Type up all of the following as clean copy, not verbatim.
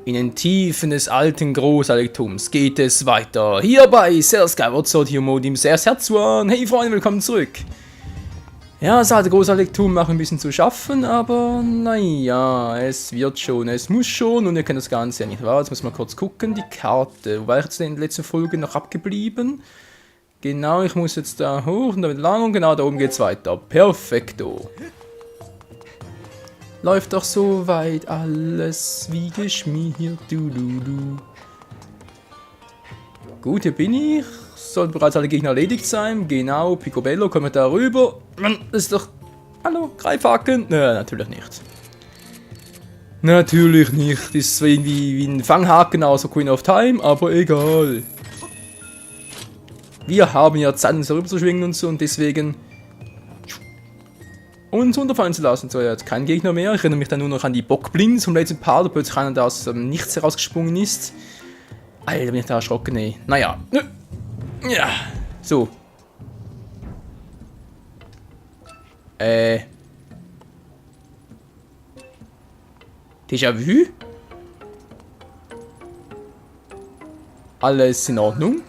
In den Tiefen des alten Großheiligtums geht es weiter. Hier bei Cell Skyward Sword hier Modim sehr Herzwan. Hey Freunde, willkommen zurück. Ja, das alte Großheiligtum macht ein bisschen zu schaffen, aber naja, es wird schon, es muss schon und ihr kennt das Ganze ja nicht wahr. Jetzt müssen wir kurz gucken, die Karte. Wo war ich jetzt in der letzten Folge noch abgeblieben? Genau, ich muss jetzt da hoch und damit lang und genau da oben geht's weiter. Perfekto. Läuft doch so weit alles wie geschmiert. Gut, hier bin ich. Sollten bereits alle Gegner erledigt sein. Genau, Picobello, kommen wir da rüber. Das ist doch... Hallo, Greifhaken? Nö, natürlich nicht. Natürlich nicht. Das ist zwar irgendwie wie ein Fanghaken aus Queen of Time, aber egal. Wir haben ja Zeit, uns darüber zu schwingen und so und deswegen... uns runterfallen zu lassen. So, jetzt kein Gegner mehr. Ich erinnere mich dann nur noch an die Bockblins vom letzten Part, da plötzlich einer, der aus nichts herausgesprungen ist. Alter, bin ich da erschrocken, ey. Naja. Ja. So. Déjà-vu? Alles in Ordnung?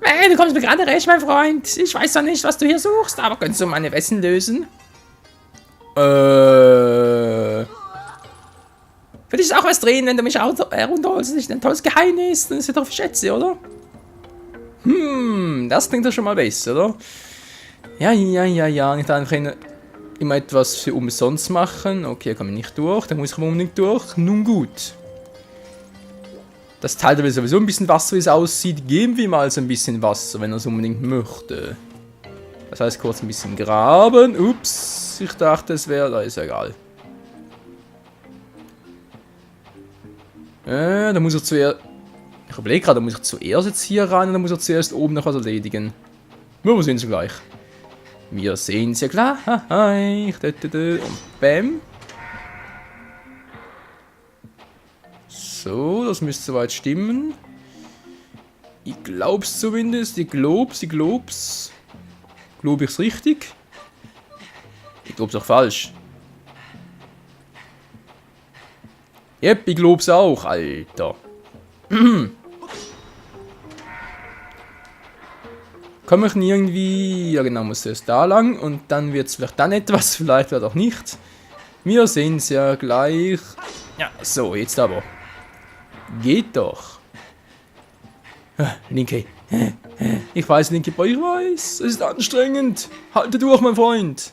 Hey, du kommst mir gerade recht, mein Freund. Ich weiß zwar nicht, was du hier suchst, aber könntest du meine Wessen lösen? Für dich ist auch was drin, wenn du mich herunterholst. Das ist ein tolles Geheimnis. Dann ist ja doch Schätze, oder? Das klingt doch schon mal besser, oder? Ja. Nicht einfach immer etwas für umsonst machen. Okay, da komme ich nicht durch. Da muss ich unbedingt durch. Nun gut. Das Teil, da will sowieso ein bisschen Wasser, wie es aussieht. Geben wir mal so ein bisschen Wasser, wenn er es unbedingt möchte. Das heißt, kurz ein bisschen graben. Ups, ich dachte, es wäre... Da ist ja egal. Da muss er zuerst... Ich überlege gerade, da muss ich zuerst jetzt hier rein, oder muss er zuerst oben noch was erledigen? Wir sehen es ja gleich. Wir sehen es ja gleich. Und bam. So, das müsste soweit stimmen. Ich glaub's zumindest. Ich glaub's. Glaub ich's richtig? Ich glaub's auch falsch. Yep, ich glaub's auch, Alter. Komme ich nie irgendwie... Ja genau, muss erst da lang. Und dann wird's vielleicht dann etwas, vielleicht wird auch nicht. Wir sehen's ja gleich. Ja, so, jetzt aber. Geht doch. Linke. Ich weiß, Linke, aber ich weiß. Es ist anstrengend. Halte durch, mein Freund.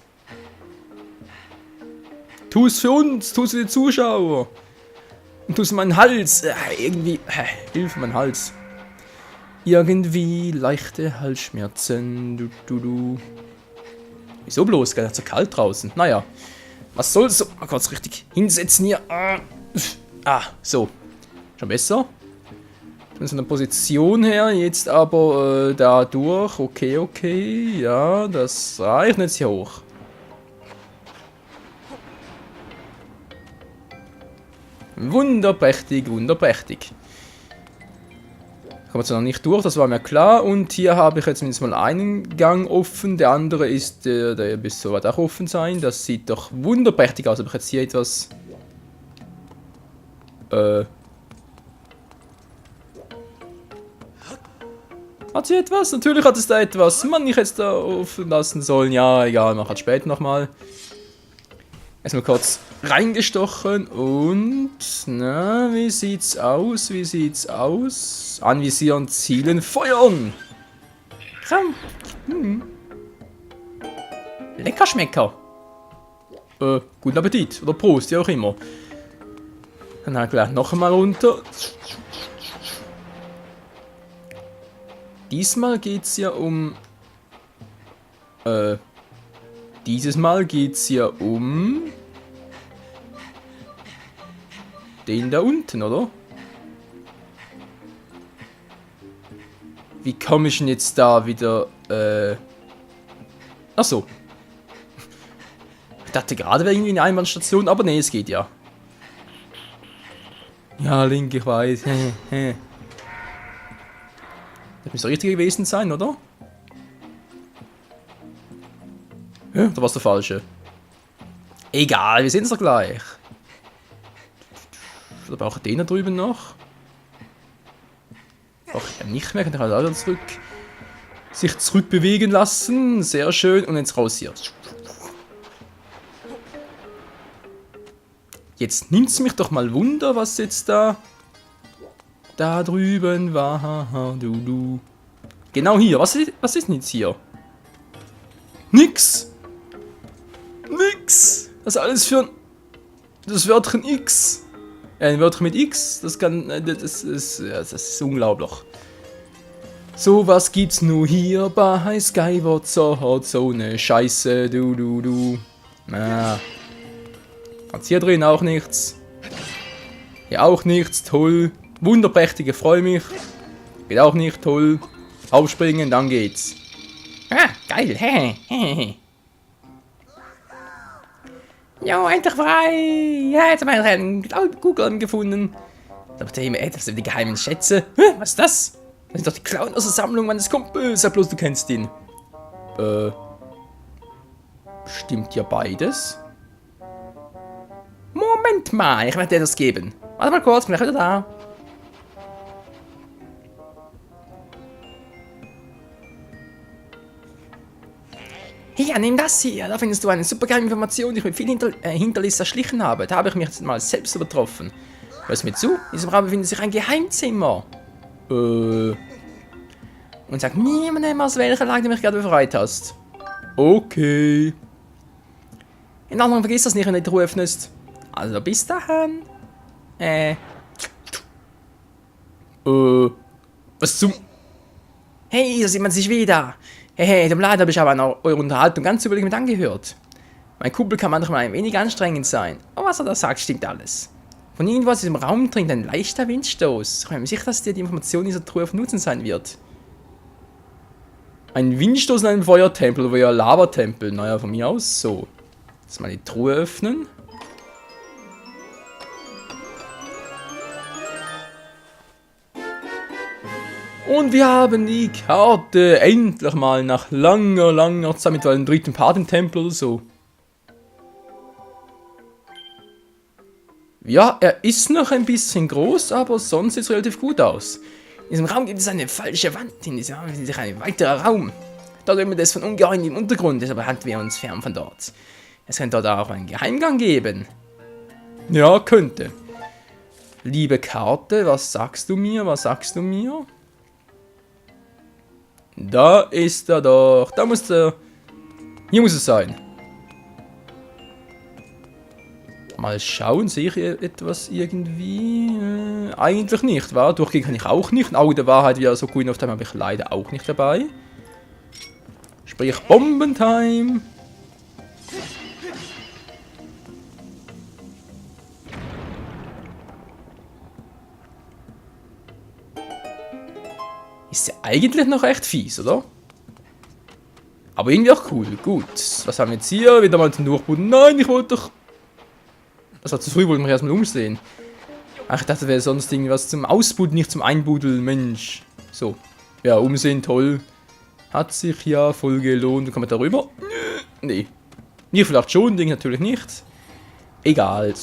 Tu es für uns. Tu es für die Zuschauer. Und tu es in meinen Hals. Irgendwie. Hilfe, mein Hals. Irgendwie leichte Halsschmerzen. Wieso bloß? Gar nicht so kalt draußen. Naja. Was soll's? So, mal kurz richtig hinsetzen hier. So. Schon besser. Von der Position her, jetzt aber da durch. Okay. Ja, das reicht jetzt hier hoch. Wunderprächtig. Kommen wir zwar noch nicht durch, das war mir klar. Und hier habe ich jetzt mindestens mal einen Gang offen. Der andere ist, der bis so weit auch offen sein. Das sieht doch wunderprächtig aus. Habe ich jetzt hier etwas... Hat sie etwas? Natürlich hat es da etwas. Mann, ich hätte es da offen lassen sollen. Ja, egal, man hat später nochmal. Erstmal kurz reingestochen und... Na, wie sieht's aus? Anvisieren, zielen, feuern! Lecker Schmecker! Guten Appetit. Oder Prost, wie auch immer. Dann halt gleich noch einmal runter. Diesmal geht's ja um... Dieses Mal geht's ja um... Den da unten, oder? Wie komme ich denn jetzt da wieder... Achso. Ich dachte gerade wäre irgendwie eine Einbahnstation, aber nee, es geht ja. Ja, Link, ich weiß. Das müsste richtig gewesen sein, oder? Ja, da war es der falsche. Egal, wir sehen es doch gleich. Oder brauche ich den da drüben noch? Brauche ich ja nicht mehr. Kann ich halt auch zurück. Sich zurückbewegen lassen. Sehr schön. Und jetzt raus hier. Jetzt nimmt es mich doch mal Wunder, was jetzt da drüben war. Du. Genau hier. Was ist denn jetzt hier? Nix. Nix. Das ist alles für das Wörtchen X. Ein Wörtchen mit X. Das ist unglaublich. So was gibt's nur hier bei Skyward Sword. So eine Scheiße. Du. Na. Hat's hier drin auch nichts. Hier auch nichts. Toll. Wunderprächtige, freue mich. Geht auch nicht. Toll. Aufspringen, dann geht's. Ah, geil. Hehehe. Jo, endlich frei. Ja, jetzt haben wir einen Google gefunden. Das sind die geheimen Schätze. Was ist das? Das ist doch die Clown aus der Sammlung meines Kumpels. Sag bloß, du kennst ihn. Stimmt ja beides? Moment mal, ich werde dir das geben. Warte mal kurz, bin ich wieder da. Hier, nimm das hier. Da findest du eine super geile Information, die ich mit viel Hinterlist erschlichen habe. Da habe ich mich jetzt mal selbst übertroffen. Hörst du mir zu? In diesem Raum befindet sich ein Geheimzimmer. Und sag niemandem, aus welcher Lage du mich gerade befreit hast. Okay. In anderen vergiss das nicht, wenn du die Truhe öffnest. Also bis dahin. Was zum... Hey, da sieht man sich wieder. Hey, tut mir leid, habe ich aber an eure Unterhaltung ganz überlegt mit angehört. Mein Kumpel kann manchmal ein wenig anstrengend sein. Aber was er da sagt, stimmt alles. Von irgendwo aus diesem Raum dringt ein leichter Windstoß. Ich bin mir sicher, dass dir die Information dieser Truhe auf Nutzen sein wird. Ein Windstoß in einem Feuertempel oder ein Lavatempel. Naja, von mir aus so. Jetzt mal die Truhe öffnen. Und wir haben die Karte endlich mal nach langer Zeit mit einem dritten Part im Tempel oder so. Ja, er ist noch ein bisschen groß, aber sonst sieht es relativ gut aus. In diesem Raum gibt es eine falsche Wand, in diesem Raum befindet sich ein weiterer Raum. Dort immer das von Ungeheuren im Untergrund, deshalb halten wir uns fern von dort. Es könnte dort auch einen Geheimgang geben. Ja, könnte. Liebe Karte, was sagst du mir? Da ist er doch. Da muss er. Hier muss es sein. Mal schauen, sehe ich etwas irgendwie? Eigentlich nicht, wa? Durchgehen kann ich auch nicht. Ein Auge der Wahrheit, wie er so gut auf dem habe ich leider auch nicht dabei. Sprich Bombentime. Ist ja eigentlich noch recht fies, oder? Aber irgendwie auch cool. Gut. Was haben wir jetzt hier? Wieder mal zum Durchbuden. Nein, ich wollte doch... Das war zu früh, wollte ich mich erstmal umsehen. Ach, ich dachte, das wäre sonst irgendwas zum Ausbuddeln, nicht zum Einbuddeln. Mensch. So. Ja, umsehen, toll. Hat sich ja voll gelohnt. Kommen wir darüber? Nee. Mir vielleicht schon, Ding natürlich nicht. Egal.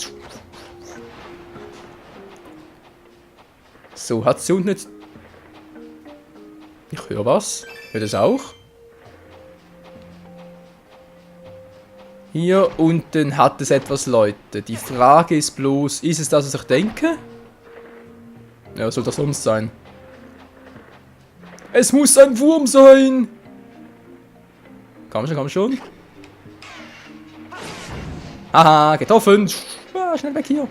So, hat sie unten jetzt... Ich höre was. Hört es auch? Hier unten hat es etwas, Leute. Die Frage ist bloß, ist es das, was ich denke? Ja, was soll das sonst sein? Es muss ein Wurm sein! Komm schon. Haha, getroffen! Ah, schnell weg hier.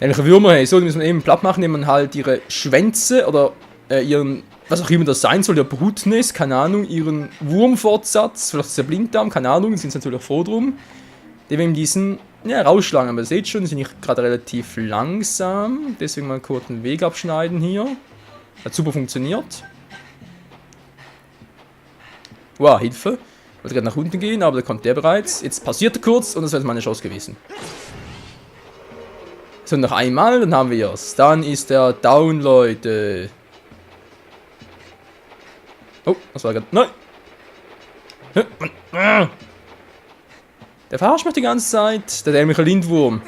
Nämlich Würmer, hey, so, die müssen wir eben platt machen, indem man halt ihre Schwänze oder ihren, was auch immer das sein soll, der Brutnest, keine Ahnung, ihren Wurmfortsatz, vielleicht ist der Blinddarm, keine Ahnung, sind sie natürlich froh drum, den wir in diesen, ja, rausschlagen, aber ihr seht schon, die sind nicht gerade relativ langsam, deswegen mal kurz einen Weg abschneiden hier, hat super funktioniert. Wow, Hilfe, ich wollte gerade nach unten gehen, aber da kommt der bereits, jetzt passiert er kurz und das wäre meine Chance gewesen. So, noch einmal, dann haben wir es, dann ist er down, Leute. Oh, das war gerade... Nein! Der verarscht mich die ganze Zeit. Der dämliche Lindwurm.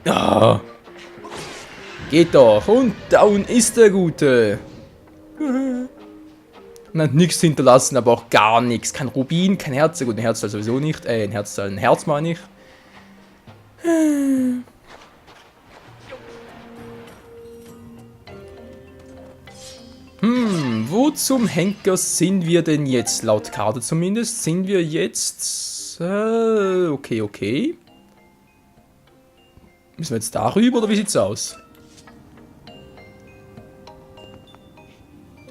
Ah. Geht doch. Und down ist der Gute. Und hat nichts hinterlassen, aber auch gar nichts. Kein Rubin, kein Herz. Gut, ein Herzteil sowieso nicht. Ein Herz meine ich. Wo zum Henker sind wir denn jetzt? Laut Karte zumindest sind wir jetzt... okay. Müssen wir jetzt darüber oder wie sieht's aus?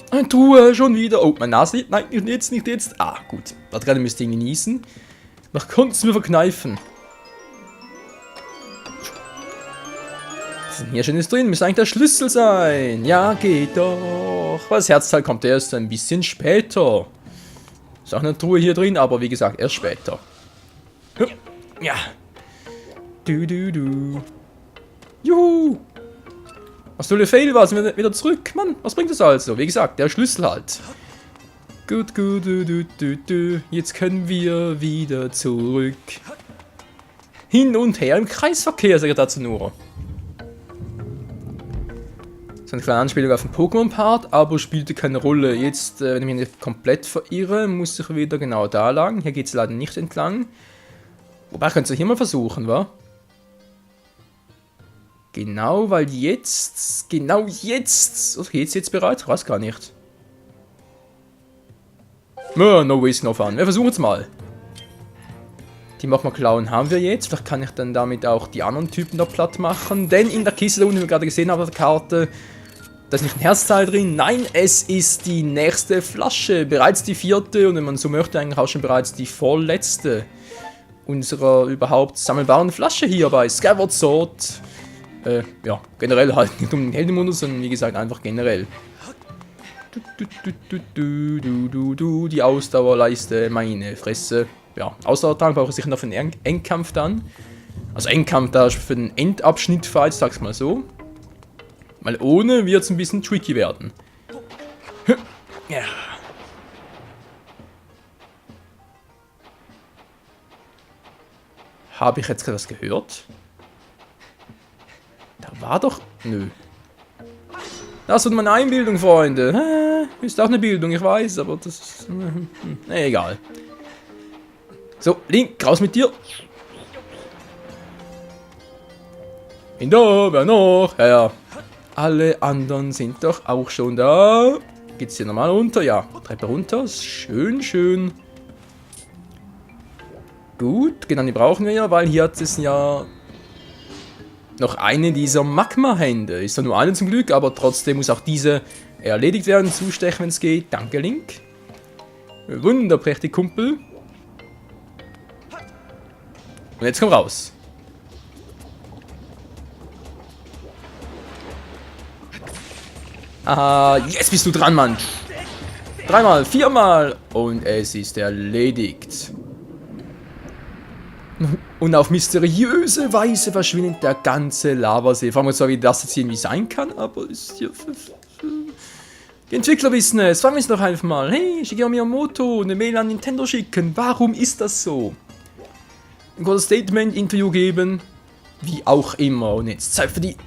Eine Truhe, schon wieder. Oh, meine Nase. Nein, nicht jetzt. Ah, gut. Warte gerade, müsste ich genießen. Man konnte es mir verkneifen. Was ist denn hier Schönes drin? Müsste eigentlich der Schlüssel sein. Ja, geht doch. Aber das Herzteil kommt erst ein bisschen später. Ist auch eine Truhe hier drin, aber wie gesagt, erst später. Ja. Juhu. Was soll der Fail war, sind wir wieder zurück. Mann, was bringt das also? Wie gesagt, der Schlüssel halt. Gut. Jetzt können wir wieder zurück. Hin und her im Kreisverkehr, sagt er dazu nur. So eine kleine Anspielung auf den Pokémon-Part, aber spielte keine Rolle. Jetzt, wenn ich mich nicht komplett verirre, muss ich wieder genau da lang. Hier geht es leider nicht entlang. Wobei, könnt ihr hier mal versuchen, wa? Genau, weil jetzt... Genau jetzt... Okay, jetzt bereit? Ich weiß gar nicht. No waste, no fun. Wir versuchen es mal. Die Magma-Klauen haben wir jetzt. Vielleicht kann ich dann damit auch die anderen Typen da platt machen. Denn in der Kiste da unten, die wir gerade gesehen haben auf der Karte, da ist nicht ein Herzteil drin. Nein, es ist die nächste Flasche. Bereits die 4. und wenn man so möchte, eigentlich auch schon bereits die vorletzte unserer überhaupt sammelbaren Flasche hier bei Skyward Sword. Ja, generell halt nicht um den Heldenmodus, sondern wie gesagt einfach generell. Die Ausdauerleiste, meine Fresse. Ja, Ausdauertrank brauche ich sicher noch für den Endkampf dann. Also Endkampf da für den Endabschnitt, falls, sag's mal so. Weil ohne wird es ein bisschen tricky werden. Ja. Habe ich jetzt gerade was gehört? Da war doch... Nö. Das wird meine Einbildung, Freunde. Ist auch eine Bildung, ich weiß, aber das ist... egal. So, Link, raus mit dir. Bin da, wer noch? Ja. Alle anderen sind doch auch schon da. Geht's hier normal runter? Ja, Treppe runter. Schön. Gut, genau, die brauchen wir ja, weil hier hat es ja... noch eine dieser Magma-Hände. Ist zwar nur eine zum Glück, aber trotzdem muss auch diese erledigt werden. Zustechen, wenn es geht. Danke, Link. Wunderprächtig, Kumpel. Und jetzt komm raus. Ah, jetzt bist du dran, Mann. 3-mal, 4-mal. Und es ist erledigt. Und auf mysteriöse Weise verschwindet der ganze Lavasee. Fragen wir uns zwar, wie das jetzt irgendwie sein kann, aber ist hier... Die Entwickler wissen es. Fragen wir es doch einfach mal. Hey, Shigeru Miyamoto, eine Mail an Nintendo schicken. Warum ist das so? Ein kurzes Statement-Interview geben. Wie auch immer. Und jetzt Zeit für die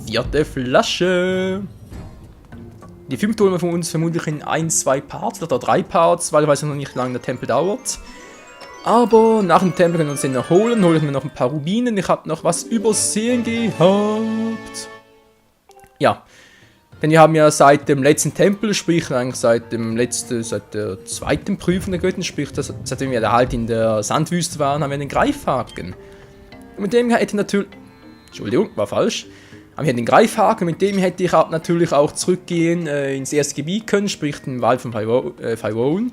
4. Flasche. Die 5. holen wir von uns vermutlich in 1-2 Parts oder 3 Parts, weil ich weiß noch nicht, wie lange der Tempel dauert. Aber nach dem Tempel können wir uns den noch holen. Hole ich mir noch ein paar Rubinen. Ich habe noch was übersehen gehabt. Ja. Denn wir haben ja seit dem letzten Tempel, sprich eigentlich seit der 2. Prüfung der Götten, sprich seitdem wir da halt in der Sandwüste waren, haben wir den Greifhaken. Und mit dem hätte ich natürlich... Entschuldigung, war falsch. Haben wir den Greifhaken, mit dem hätte ich natürlich auch zurückgehen ins erste Gebiet können, sprich den Wald von Fairone.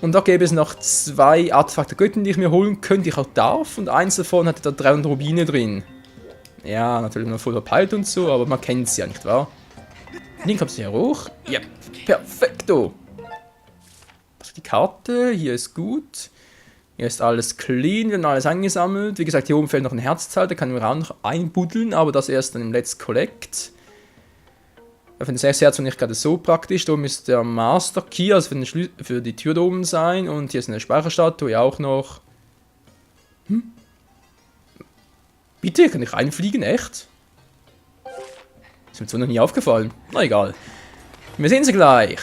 Und da gäbe es noch 2 Artefakte Götten, die ich mir holen könnte, die ich auch darf. Und eins davon hatte da 300 Rubine drin. Ja, natürlich noch voll verpeilt und so, aber man kennt es ja, nicht wahr? Link kommt hier hoch. Ja, perfekto. Also die Karte, hier ist gut. Hier ist alles clean, wir haben alles angesammelt. Wie gesagt, hier oben fehlt noch ein Herzteil, da kann man auch noch einbuddeln, aber das erst dann im Let's Collect. Ich finde das Herz nicht gerade so praktisch. Da oben ist der Master Key, also für die Tür da oben sein. Und hier ist eine Speicherstatue auch noch. Bitte, kann ich reinfliegen? Echt? Ist mir zwar noch nie aufgefallen. Na egal. Wir sehen sie gleich.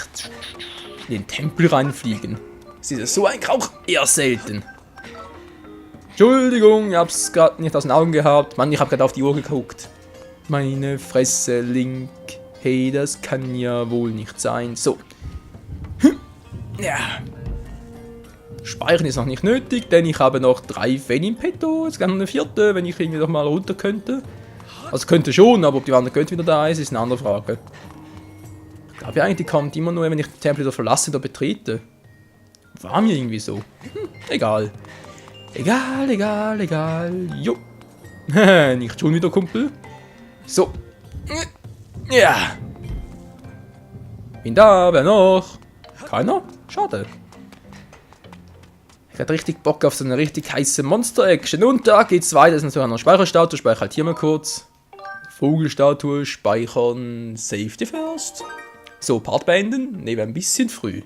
In den Tempel reinfliegen. Das ist so ein Krauch eher selten. Entschuldigung, ich hab's gerade nicht aus den Augen gehabt. Mann, ich hab gerade auf die Uhr geguckt. Meine Fresse, Link. Hey, das kann ja wohl nicht sein. So. Ja. Speichern ist noch nicht nötig, denn ich habe noch 3 Fan im Petto. Jetzt gerne eine 4., wenn ich irgendwie noch mal runter könnte. Also könnte schon, aber ob die andere Götter wieder da ist eine andere Frage. Ich glaube eigentlich, die kommt immer nur, wenn ich den Tempel wieder verlasse oder betrete. War mir irgendwie so. Egal. Egal. Jo. Nicht schon wieder, Kumpel. So. Ja. Bin da, wer noch? Keiner? Schade. Ich hatte richtig Bock auf so eine richtig heiße Monster-Action. Und da geht's weiter. Das ist natürlich eine Speicherstatue. Speichere halt hier mal kurz. Vogelstatue, speichern, Safety first. So, Part beenden. Ne, wäre ein bisschen früh.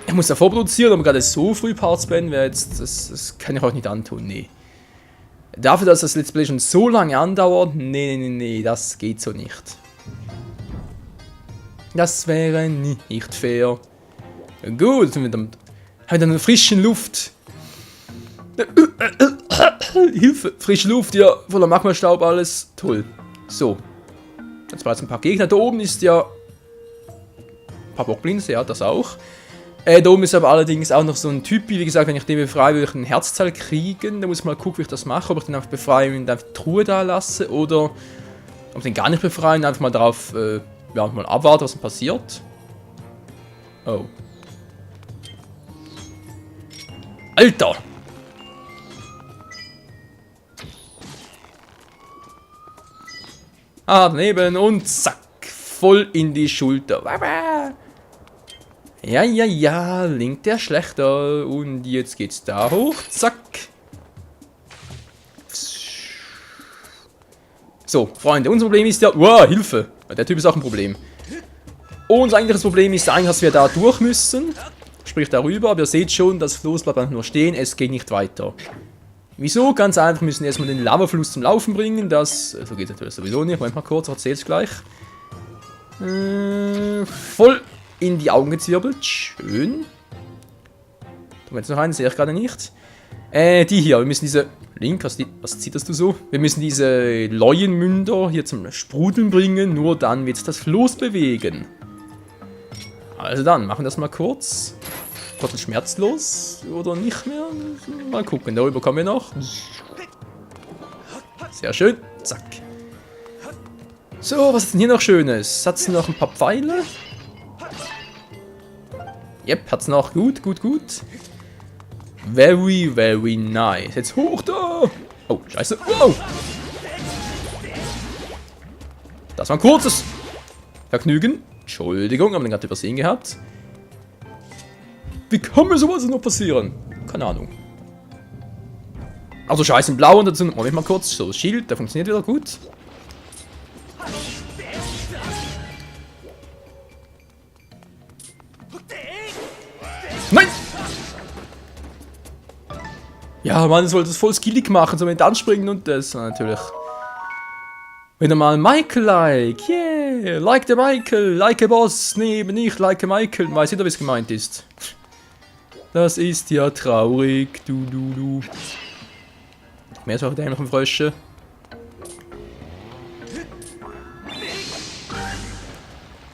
Ich muss ja vorproduzieren, aber gerade so früh Parts beenden wäre jetzt. Das kann ich auch nicht antun, nee. Dafür, dass das Let's Play schon so lange andauert, nee, das geht so nicht. Das wäre nicht fair. Gut, haben wir dann eine frische Luft. Hilfe, frische Luft, ja, voller Magmastaub, alles toll. So. Jetzt war jetzt ein paar Gegner. Da oben ist ja. Ein paar Bockblins, ja, das auch. Da oben ist aber allerdings auch noch so ein Typi. Wie gesagt, wenn ich den befreie, will ich einen Herzteil kriegen. Da muss ich mal gucken, wie ich das mache. Ob ich den einfach befreie und einfach die Truhe da lasse. Oder ob ich den gar nicht befreie und einfach mal darauf ja, mal abwarten, was denn passiert. Oh. Alter! Ah, daneben und zack. Voll in die Schulter. Ja, Link der Schlechter. Und jetzt geht's da hoch. Zack. So, Freunde, unser Problem ist ja... Wow, Hilfe! Der Typ ist auch ein Problem. Unser eigentliches Problem ist eigentlich, dass wir da durch müssen. Sprich darüber, aber ihr seht schon, das Floß bleibt einfach nur stehen, es geht nicht weiter. Wieso? Ganz einfach, müssen wir erstmal den Lavafluss zum Laufen bringen. Das... So geht es natürlich sowieso nicht. Moment mal kurz, erzähl's gleich. Voll in die Augen gezwirbelt. Schön. Da jetzt noch einen, sehe ich gerade nicht. Die hier, wir müssen diese... Link, was zitterst du so? Wir müssen diese Leuenmünder hier zum Sprudeln bringen, nur dann wird das Floß bewegen. Also dann, machen wir das mal kurz. Kurz schmerzlos oder nicht mehr? Mal gucken, darüber kommen wir noch. Sehr schön, zack. So, was ist denn hier noch Schönes? Hat's noch ein paar Pfeile? Yep, hat's noch. Gut. Very nice. Jetzt hoch da! Oh, scheiße. Wow! Das war ein kurzes Vergnügen. Entschuldigung, haben wir den gerade übersehen gehabt. Wie kann mir sowas noch passieren? Keine Ahnung. Also scheiße in Blau und dazu. Moment mal kurz. So, Schild, der funktioniert wieder gut. Nein! Ja, man sollte es voll skillig machen, so mit anspringen und das natürlich. Wieder mal Michael-like, yeah, like the Michael, like a Boss, nee, eben nicht, like a Michael, weiß nicht, wie es gemeint ist. Das ist ja traurig, du. Mehr so dämlichen Frösche.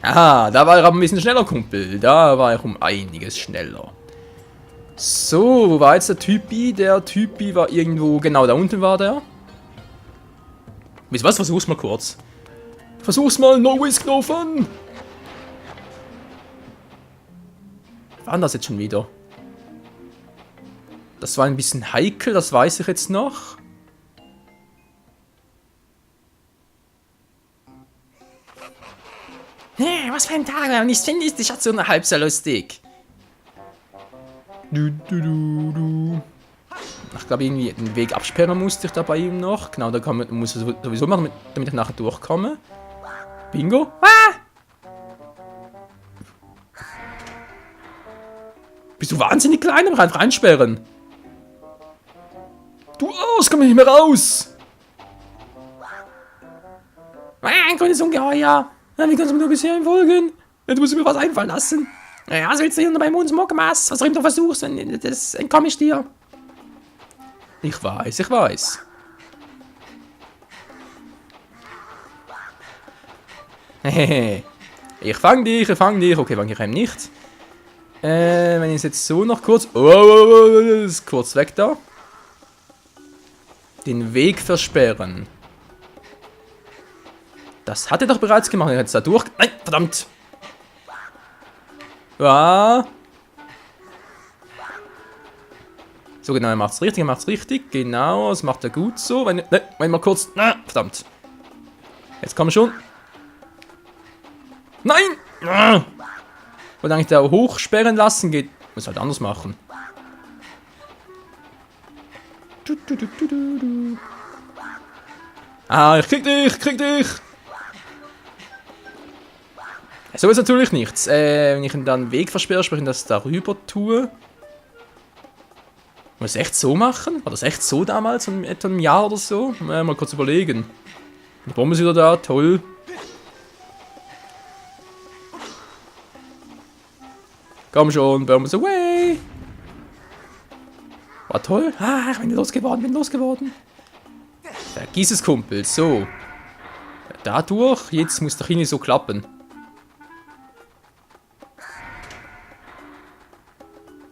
Aha, da war er aber ein bisschen schneller, Kumpel, da war er um einiges schneller. So, wo war jetzt der Typi? Der Typi war irgendwo, genau, da unten war der. Wisst ihr was? Versuch's mal kurz. Versuch's mal, no risk, no fun. Was war denn das jetzt schon wieder? Das war ein bisschen heikel, das weiß ich jetzt noch. Was für ein Tag, und ich finde die Station halb so lustig. Ich glaube, irgendwie den Weg absperren musste ich da bei ihm noch. Genau, da muss ich sowieso machen, damit ich nachher durchkomme. Bingo. Ah! Bist du wahnsinnig klein, aber einfach reinsperren. Du Arsch, komm nicht mehr raus! Ein grünes Ungeheuer! Wie kannst du mir nur bisher folgen? Du musst mir was einfallen lassen. Ja, was willst du hier bei uns Mockmas? Was du immer versuchst, das entkomme ich dir. Ich weiß, ich weiß. Hehehe. Ich fang dich, ich fang dich. Okay, fang ich eben nicht. Wenn ich es jetzt so noch kurz... Oh, ist kurz weg da. Den Weg versperren. Das hat er doch bereits gemacht. Er hat es da durch... Nein, verdammt. Ja. So, genau, er macht's richtig, Genau, das macht er gut so. Wenn mal kurz... Na, verdammt. Jetzt komm schon. Nein! Wollte eigentlich da hochsperren lassen, geht... Muss halt anders machen. Ah, ich krieg dich! So ist natürlich nichts. Wenn ich ihn dann einen Weg versperre, sprich ich das darüber tue. Muss ich es echt so machen? War das echt so damals, in etwa einem Jahr oder so? Mal kurz überlegen. Die Bombe ist wieder da, toll. Komm schon, Bombs away! War toll. Ah, ich bin losgeworden. Vergiss es, Kumpel. So. Dadurch, jetzt muss doch nicht so klappen.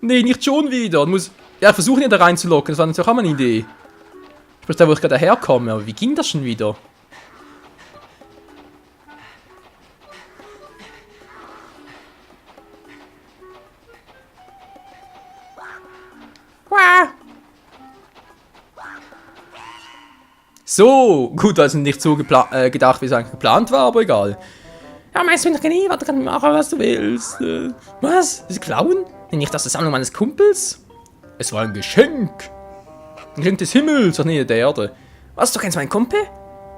Nee, nicht schon wieder. Muss... Ja, versuchen ja da reinzulocken. Das war natürlich auch mal eine Idee. Sprich, da wo ich gerade herkomme. Aber wie ging das schon wieder? So, gut, also nicht so gedacht, wie es eigentlich geplant war, aber egal. Ja, meinst du doch nie, was du kannst machen, was du willst. Was? Sie klauen? Nicht das Sammlung meines Kumpels? Es war ein Geschenk. Ein Geschenk des Himmels, ach nee, der Erde. Was, du kennst meinen Kumpel?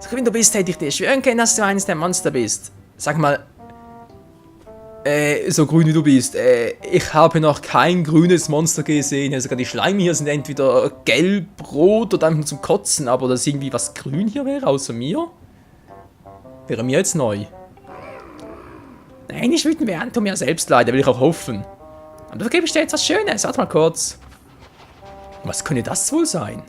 So wie du bist, hätte ich dir schwören können, dass du eines der Monster bist. Sag mal, so grün wie du bist, ich habe noch kein grünes Monster gesehen. Also sogar die Schleime hier sind entweder gelb, rot oder einfach nur zum Kotzen, aber dass irgendwie was grün hier wäre, außer mir, wäre mir jetzt neu. Nein, nicht wütend werden, tut mir selbst leid, will ich auch hoffen. Aber da gebe ich dir jetzt was Schönes, warte mal kurz. Was könnte das wohl sein?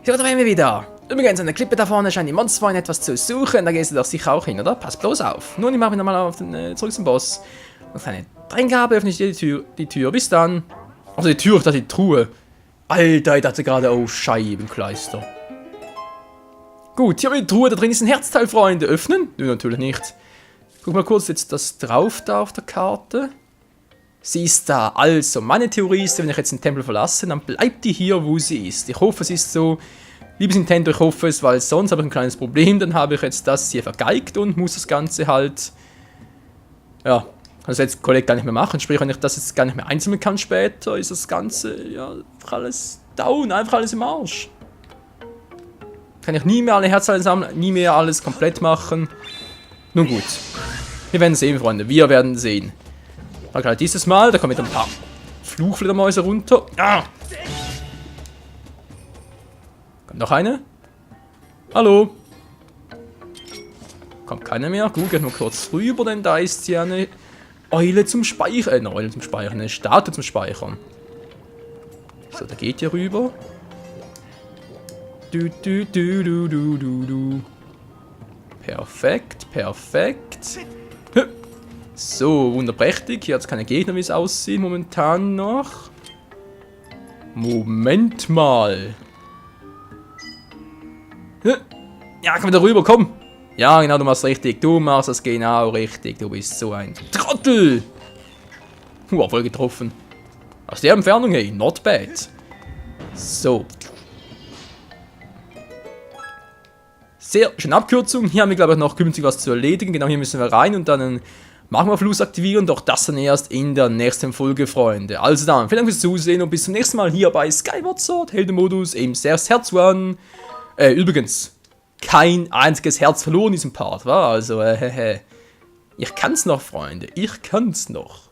So, da wären wir wieder. Übrigens, an der Klippe da vorne scheint die Monsterfreunde etwas zu suchen. Da gehst du doch sicher auch hin, oder? Pass bloß auf. Nun, ich mache mich nochmal auf den, zurück zum Boss. Und eine Tränke öffne ich dir die Tür. Bis dann. Also die Tür, ich dachte die Truhe. Alter, ich dachte gerade, oh Scheibenkleister. Gut, hier haben wir die Truhe. Da drin ist ein Herzteil, Freunde. Öffnen? Nö, natürlich nicht. Guck mal kurz jetzt das drauf da auf der Karte. Sie ist da. Also, meine Theorie ist, wenn ich jetzt den Tempel verlasse, dann bleibt die hier, wo sie ist. Ich hoffe, es ist so... Liebes Nintendo, ich hoffe es, weil sonst habe ich ein kleines Problem. Dann habe ich jetzt das hier vergeigt und muss das Ganze halt... Ja, kann das jetzt Kollege gar nicht mehr machen. Sprich, wenn ich das jetzt gar nicht mehr einsammeln kann später, ist das Ganze, ja, einfach alles down, einfach alles im Arsch. Kann ich nie mehr alle Herzteile sammeln, nie mehr alles komplett machen. Nun gut. Wir werden sehen, Freunde, wir werden sehen. Aber gerade dieses Mal, da kommen wieder ein paar Fluchfledermäuse runter. Ah! Noch eine? Hallo? Kommt keiner mehr? Gut, geht nur kurz rüber, denn da ist ja eine Eule zum Speichern. Eine Eule zum Speichern, eine Statue zum Speichern. So, da geht ihr rüber. Perfekt, perfekt. So, wunderprächtig. Hier hat es keine Gegner, wie es aussieht momentan noch. Moment mal. Ja, komm da rüber, komm. Ja, genau, du machst richtig. Du machst es genau richtig. Du bist so ein Trottel. Voll getroffen. Aus der Entfernung, hey, not bad. So. Sehr schöne Abkürzung. Hier haben wir, glaube ich, noch künftig was zu erledigen. Genau, hier müssen wir rein und dann einen Magma-Fluss aktivieren. Doch das dann erst in der nächsten Folge, Freunde. Also dann, vielen Dank fürs Zusehen und bis zum nächsten Mal hier bei Skyward Sword Heldenmodus im Herz One. Übrigens, kein einziges Herz verloren in diesem Part, war? Also, ich kann's noch, Freunde. Ich kann's noch.